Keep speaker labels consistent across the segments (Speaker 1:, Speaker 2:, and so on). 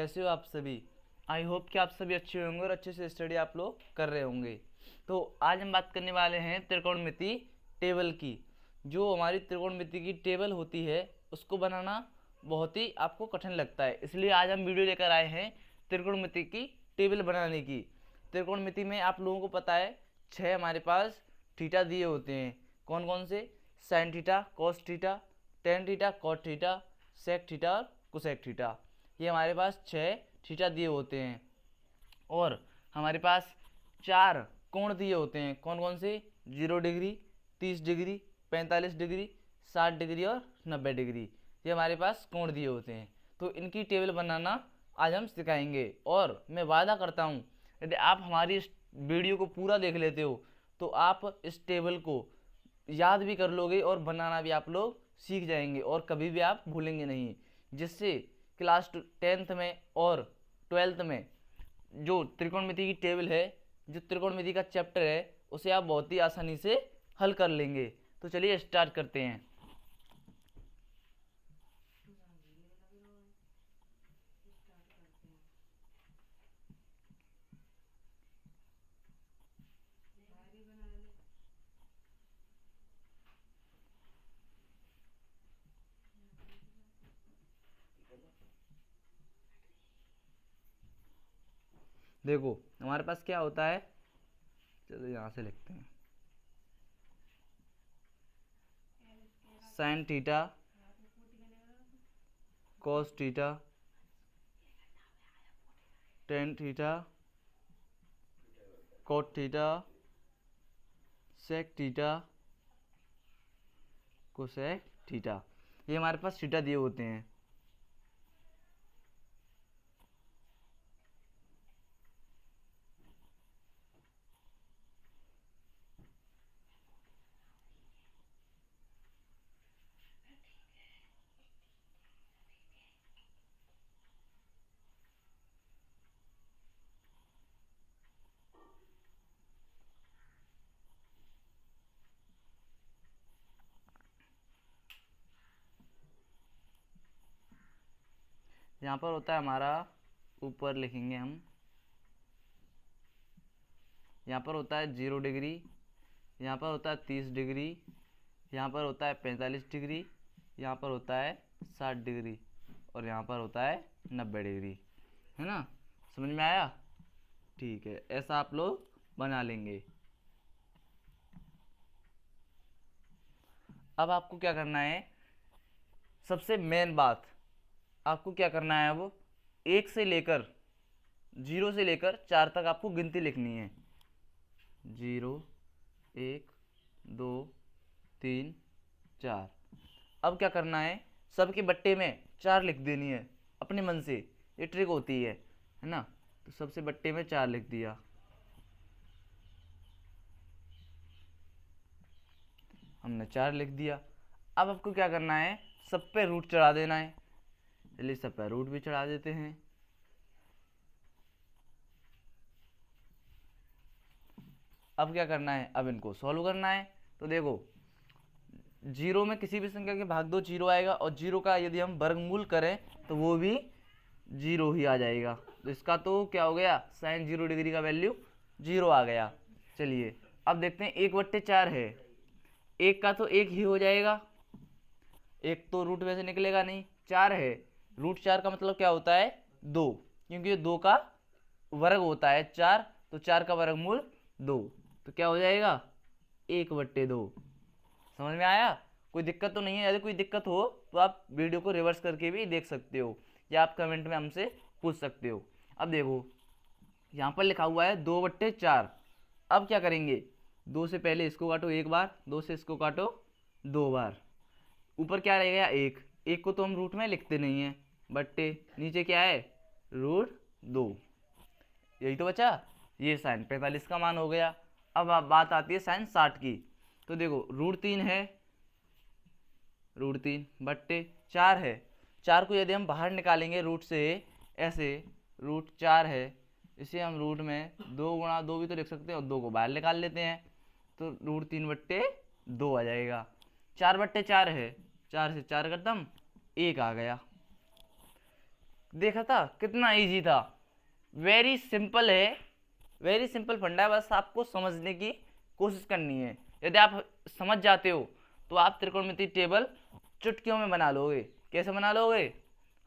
Speaker 1: कैसे हो आप सभी। आई होप कि आप सभी अच्छे होंगे और अच्छे से स्टडी आप लोग कर रहे होंगे। तो आज हम बात करने वाले हैं त्रिकोणमिति टेबल की। जो हमारी त्रिकोणमिति की टेबल होती है उसको बनाना बहुत ही आपको कठिन लगता है, इसलिए आज हम वीडियो लेकर आए हैं त्रिकोणमिति की टेबल बनाने की। त्रिकोणमिति में आप लोगों को पता है 6 हमारे पास थीटा दिए होते हैं। कौन कौन से? Sine theta, cos theta, tan theta, cot theta, sec theta और कोसेक थीटा। ये हमारे पास 6 थीटा दिए होते हैं। और हमारे पास 4 कोण दिए होते हैं। कौन कौन से? 0 डिग्री, 30 डिग्री, 45 डिग्री, 60 डिग्री और 90 डिग्री। ये हमारे पास कोण दिए होते हैं। तो इनकी टेबल बनाना आज हम सिखाएंगे। और मैं वादा करता हूँ यदि आप हमारी इस वीडियो को पूरा देख लेते हो तो आप इस टेबल को याद भी कर लोगे और बनाना भी आप लोग सीख जाएंगे और कभी भी आप भूलेंगे नहीं। जिससे क्लास 10th में और 12th में जो त्रिकोणमिति की टेबल है, जो त्रिकोणमिति का चैप्टर है, उसे आप बहुत ही आसानी से हल कर लेंगे। तो चलिए स्टार्ट करते हैं। देखो हमारे पास क्या होता है, चलो यहाँ से लिखते हैं। Sine theta, cos theta, tan theta, cot theta, sec theta, cosec theta. ये हमारे पास थीटा दिए होते हैं। यहाँ पर होता है हमारा, ऊपर लिखेंगे हम, यहाँ पर होता है 0 डिग्री, यहाँ पर होता है 30 डिग्री, यहाँ पर होता है 45 डिग्री, यहाँ पर होता है 60 डिग्री और यहाँ पर होता है 90 डिग्री। है ना, समझ में आया? ठीक है, ऐसा आप लोग बना लेंगे। अब आपको क्या करना है, सबसे मेन बात आपको क्या करना है, अब 1 से लेकर 0 से लेकर 4 तक आपको गिनती लिखनी है। 0, 1, 2, 3, 4। अब क्या करना है, सबके बट्टे में 4 लिख देनी है अपने मन से। ये ट्रिक होती है ना। तो सबसे बट्टे में 4 लिख दिया। हमने 4 लिख दिया। अब आपको क्या करना है, सब पे रूट चढ़ा देना है। चलिए सब पे रूट भी चढ़ा देते हैं। अब क्या करना है, अब इनको सॉल्व करना है। तो देखो 0 में किसी भी संख्या के भाग दो 0 आएगा और 0 का यदि हम वर्गमूल करें तो वो भी 0 ही आ जाएगा। तो इसका तो क्या हो गया, साइन 0 डिग्री का वैल्यू 0 आ गया। चलिए अब देखते हैं 1/4 है, 1 का तो 1 ही हो जाएगा, 1 तो रूट में से निकलेगा नहीं। 4 है, रूट 4 का मतलब क्या होता है, 2, क्योंकि ये 2 का वर्ग होता है 4, तो 4 का वर्गमूल 2। तो क्या हो जाएगा, 1/2। समझ में आया? कोई दिक्कत तो नहीं है? यदि कोई दिक्कत हो तो आप वीडियो को रिवर्स करके भी देख सकते हो या आप कमेंट में हमसे पूछ सकते हो। अब देखो यहाँ पर लिखा हुआ है 2/4। अब क्या करेंगे, 2 से पहले इसको काटो 1 बार, 2 से इसको काटो 2 बार। ऊपर क्या रह गया, 1, 1 को तो हम रूट में लिखते नहीं हैं, बट्टे नीचे क्या है, √2। यही तो बचा। ये साइन 45 का मान हो गया। अब बात आती है साइन 60 की। तो देखो √3 है, √3 बट्टे 4 है। 4 को यदि हम बाहर निकालेंगे रूट से, ऐसे √4 है, इसे हम रूट में 2 गुणा 2 भी तो लिख सकते हैं और 2 को बाहर निकाल लेते हैं तो √3/2 आ जाएगा। 4/4 है, 4 से 4 खत्म, 1 आ गया। देखा था कितना इजी था। वेरी सिंपल है, वेरी सिंपल फंडा है, बस आपको समझने की कोशिश करनी है। यदि आप समझ जाते हो तो आप त्रिकोणमितीय टेबल चुटकियों में बना लोगे। कैसे बना लोगे?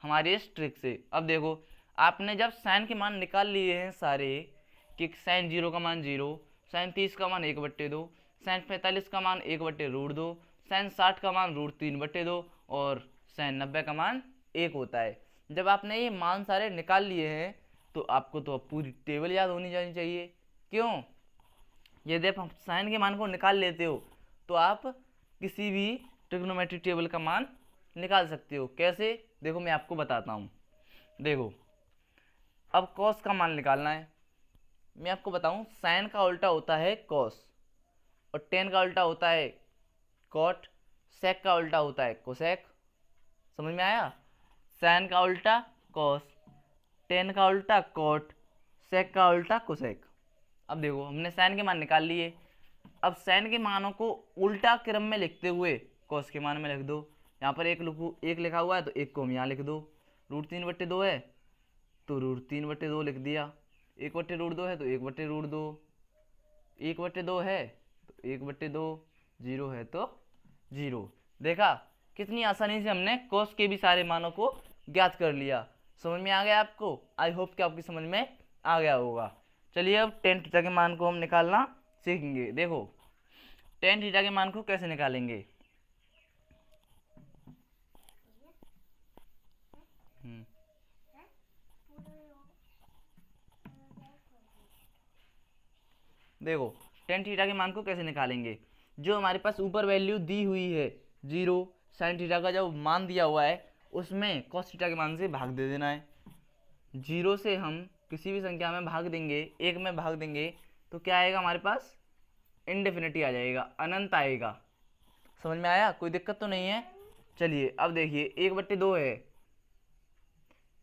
Speaker 1: हमारी इस ट्रिक से। अब देखो, आपने जब साइन के मान निकाल लिए हैं सारे, कि साइन 0 का मान 0, साइन 30 का मान 1/2, साइन 45 का मान 1/√2, साइन 60 का मान √3/2 और साइन 90 का मान 1 होता है। जब आपने ये मान सारे निकाल लिए हैं तो आपको तो अब पूरी टेबल याद होनी जानी चाहिए। क्यों? यदि आप साइन के मान को निकाल लेते हो तो आप किसी भी ट्रिग्नोमेट्रिक टेबल का मान निकाल सकते हो। कैसे? देखो मैं आपको बताता हूँ। देखो, अब कॉस का मान निकालना है। मैं आपको बताऊँ, साइन का उल्टा होता है कॉस, और टेन का उल्टा होता है कॉट, सेक का उल्टा होता है कोसेक। समझ में आया? साइन का उल्टा कॉस, टेन का उल्टा कॉट, सेक का उल्टा कोसेक। अब देखो, हमने साइन के मान निकाल लिए। अब साइन के मानों को उल्टा क्रम में लिखते हुए कॉस के मान में लिख दो। यहाँ पर एक लिखा हुआ है तो एक को हम यहाँ लिख दो। √3/2 है तो √3/2 लिख दिया। 1/√2 है तो 1/√2, 1/2 है तो 1/2, 0 है तो 0। देखा कितनी आसानी से हमने कॉस के भी सारे मानों को ज्ञात कर लिया। समझ में आ गया आपको? आई होप कि आपकी समझ में आ गया होगा। चलिए अब टेन थीटा के मान को हम निकालना सीखेंगे। देखो, टेन थीटा के मान को कैसे निकालेंगे। देखो, टेन थीटा के मान को कैसे निकालेंगे। जो हमारे पास ऊपर वैल्यू दी हुई है 0, साइन थीटा का जो मान दिया हुआ है उसमें कॉस थीटा के मान से भाग दे देना है। 0 से हम किसी भी संख्या में भाग देंगे, 1 में भाग देंगे तो क्या आएगा हमारे पास? इनडेफिनिटी आ जाएगा, अनंत आएगा। समझ में आया? कोई दिक्कत तो नहीं है? चलिए अब देखिए, 1/2 है,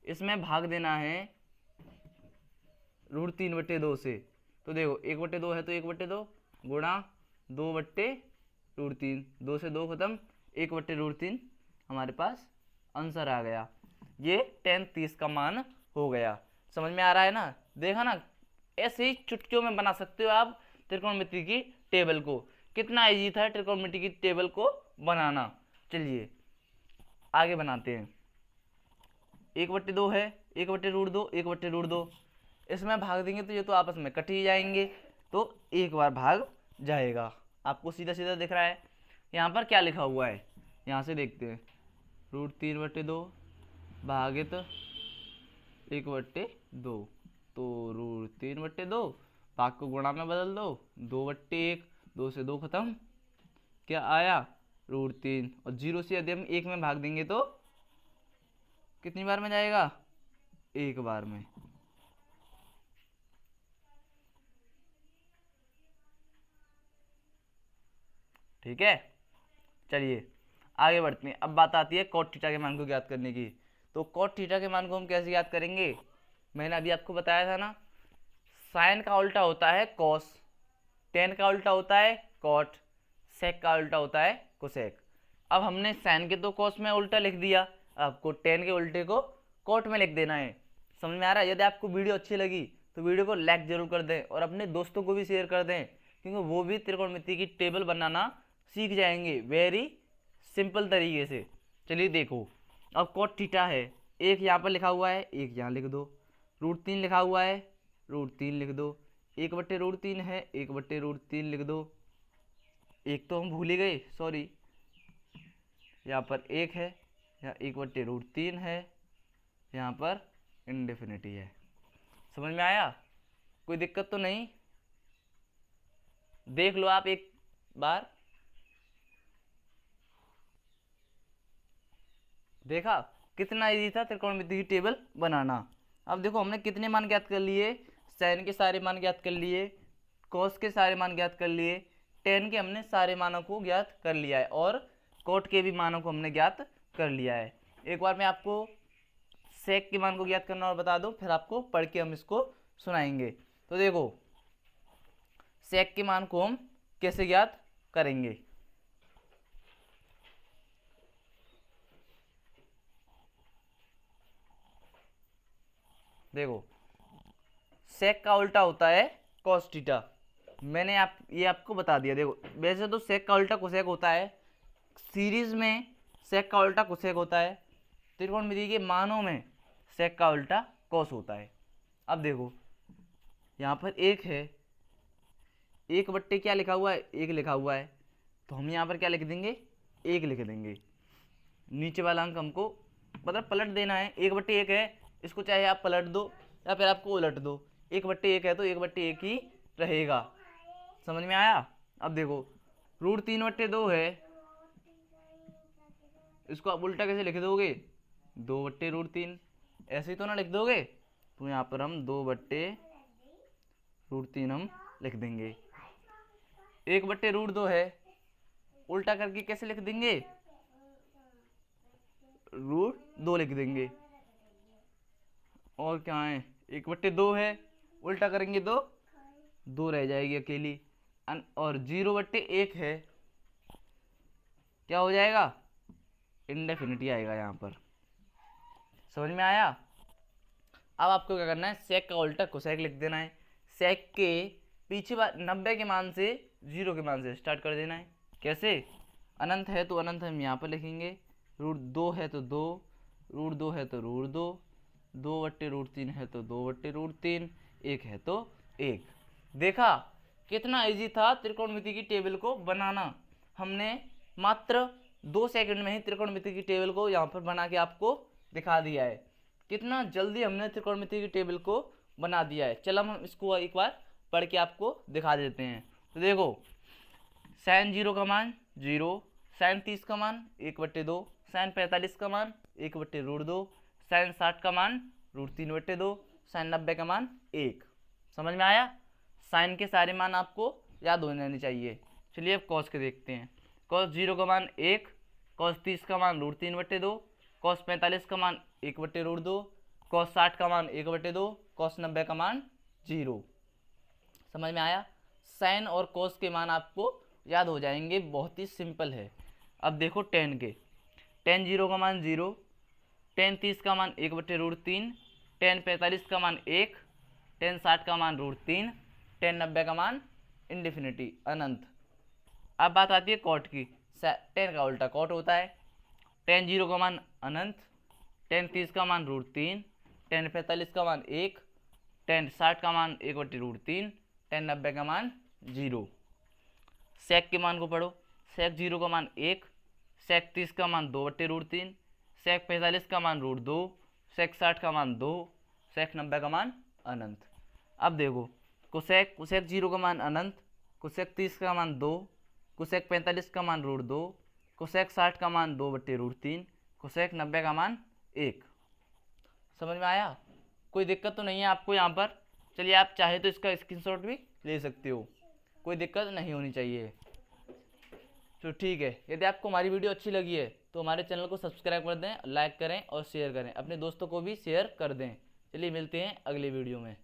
Speaker 1: इसमें भाग देना है √3/2 से। तो देखो 1/2 है तो 1/2 गुणा 2/√3, 2 से 2 खत्म, 1/√3 हमारे पास आंसर आ गया। ये टेन 30 का मान हो गया। समझ में आ रहा है ना? देखा ना, ऐसे ही चुटकियों में बना सकते हो आप त्रिकोणमिति की टेबल को। कितना इजी था त्रिकोणमिति की टेबल को बनाना। चलिए आगे बनाते हैं। 1/2 है, 1/√2, 1/√2, इसमें भाग देंगे तो ये तो आपस में कट ही जाएंगे, तो एक बार भाग जाएगा। आपको सीधा सीधा दिख रहा है। यहाँ पर क्या लिखा हुआ है, यहाँ से देखते हैं। √3/2 भागित 1/2, तो √3/2 भाग को गुणा में बदल दो, 2/1, 2 से 2 खत्म, क्या आया? √3। और 0 से यदि हम 1 में भाग देंगे तो कितनी बार में जाएगा? एक बार में। ठीक है, चलिए आगे बढ़ते हैं। अब बात आती है कॉट थीटा के मान को ज्ञात करने की। तो कॉट थीटा के मान को हम कैसे ज्ञात करेंगे? मैंने अभी आपको बताया था ना, साइन का उल्टा होता है कॉस, टेन का उल्टा होता है कॉट, सेक का उल्टा होता है कोसेक। अब हमने साइन के तो कॉस में उल्टा लिख दिया, आपको टेन के उल्टे को कॉट में लिख देना है। समझ में आ रहा है? यदि आपको वीडियो अच्छी लगी तो वीडियो को लाइक जरूर कर दें और अपने दोस्तों को भी शेयर कर दें, क्योंकि वो भी त्रिकोणमिति की टेबल बनाना सीख जाएंगे वेरी सिंपल तरीके से। चलिए देखो, अब कॉट थीटा है, एक यहाँ पर लिखा हुआ है, एक यहाँ लिख दो। √3 लिखा हुआ है, √3 लिख दो। 1/√3 है, 1/√3 लिख दो। एक तो हम भूल ही गए, सॉरी, यहाँ पर एक है, यहाँ 1/√3 है, यहाँ पर इनडेफिनिटी है। समझ में आया? कोई दिक्कत तो नहीं? देख लो आप एक बार। देखा कितना इजी था त्रिकोणमिति की टेबल बनाना। अब देखो, हमने कितने मान ज्ञात कर लिए? साइन के सारे मान ज्ञात कर लिए, कॉस के सारे मान ज्ञात कर लिए, टेन के हमने सारे मानों को ज्ञात कर लिया है, और कॉट के भी मानों को हमने ज्ञात कर लिया है। एक बार मैं आपको सेक के मान को ज्ञात करना और बता दूं, फिर आपको पढ़ के हम इसको सुनाएंगे। तो देखो, सेक के मान को हम कैसे ज्ञात करेंगे। देखो सेक का उल्टा होता है कॉस थीटा, मैंने ये आपको बता दिया। देखो वैसे तो सेक का उल्टा कोसेक होता है, सीरीज में सेक का उल्टा कोसेक होता है, त्रिकोणमिति के मानों में सेक का उल्टा कॉस होता है। अब देखो यहाँ पर एक है, एक बट्टे क्या लिखा हुआ है, एक लिखा हुआ है, तो हम यहाँ पर क्या लिख देंगे, एक लिख देंगे। नीचे वाला अंक हमको मतलब पलट देना है, एक बट्टे एक है, इसको चाहे आप पलट दो या फिर आपको उलट दो, एक बट्टे एक है तो एक बट्टे एक ही रहेगा। समझ में आया। अब देखो √3/2 है, इसको आप उल्टा कैसे लिख दोगे, 2/√3, ऐसे ही तो ना लिख दोगे। तो यहाँ पर हम 2/√3 हम लिख देंगे। 1/√2 है, उल्टा करके कैसे लिख देंगे, √2 लिख देंगे। और क्या है, 1/2 है, उल्टा करेंगे तो 2 रह जाएगी अकेली। और 0/1 है, क्या हो जाएगा, इंडेफिनिटी आएगा यहाँ पर। समझ में आया। अब आपको क्या करना है, सेक का उल्टा कोसेक लिख देना है। सेक के पीछे 90 के मान से 0 के मान से स्टार्ट कर देना है। कैसे, अनंत है तो अनंत हम यहाँ पर लिखेंगे, √2 है तो 2, √2 है तो √2, 2/√3 है तो 2/√3, 1 है तो 1। देखा कितना इजी था त्रिकोणमिति की टेबल को बनाना। हमने मात्र 2 सेकंड में ही त्रिकोणमिति की टेबल को यहाँ पर बना के आपको दिखा दिया है। कितना जल्दी हमने त्रिकोणमिति की टेबल को बना दिया है। चलो हम इसको एक बार पढ़ के आपको दिखा देते हैं। तो देखो sin 0 का मान 0, sin 30 का मान 1/2, sin 45 का मान 1/√2, sin 60 का मान √3/2, sin 90 का मान 1। समझ में आया। साइन के सारे मान आपको याद हो जाने चाहिए। चलिए अब कॉस के देखते हैं। कॉस 0 का मान 1, कॉस 30 का मान √3/2, कॉस 45 का मान 1/√2, कॉस 60 का मान 1/2, कॉस 90 का मान 0। समझ में आया। साइन और कॉस के मान आपको याद हो जाएंगे, बहुत ही सिंपल है। अब देखो टेन के, टेन 0 का मान 0, टेन 30 का मान 1/√3, टेन 45 का मान 1, टेन 60 का मान √3, टेन 90 का मान इंडेफिनिटी अनंत। अब बात आती है कॉट की। टेन का उल्टा कॉट होता है। टेन 0 का मान अनंत, टेन 30 का मान √3, टेन 45 का मान 1, टेन 60 का मान 1/√3, टेन 90 का मान 0। सेक के मान को पढ़ो। सेक 0 का मान 1, सेक 30 का मान 2/√3, सेक 45 का मान √2, सेक 60 का मान 2, सेक 90 का मान अनंत। अब देखो कोसेक 0 का मान अनंत, कोसेक 30 का मान 2, कोसेक 45 का मान √2, कोसेक 60 का मान 2/√3, कोसेक 90 का मान 1। समझ में आया। कोई दिक्कत तो नहीं है आपको यहाँ पर। चलिए आप चाहे तो इसका स्क्रीनशॉट भी ले सकते हो, कोई दिक्कत नहीं होनी चाहिए। तो ठीक है, यदि आपको हमारी वीडियो अच्छी लगी है तो हमारे चैनल को सब्सक्राइब कर दें, लाइक करें और शेयर करें, अपने दोस्तों को भी शेयर कर दें। चलिए मिलते हैं अगले वीडियो में।